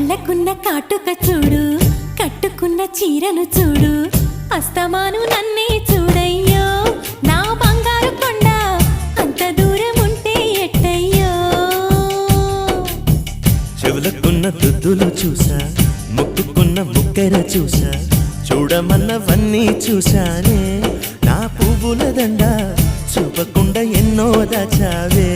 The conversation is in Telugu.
కళ్ళకున్న కాటుక చూడు, కట్టుకున్న చీరను చూడు, అస్తమాను నన్నే చూడయ్యో నా బంగారు కొండ, అంత దూరం ఉంటే ఎట్టయ్యో. చెవులకున్న దుద్దులు చూసా, ముక్కుకున్న ముక్కెర చూసా, చూడమన్నవన్నీ చూశానే. నా పువ్వుల దండ చూపకుండా ఎన్నో దాచావే.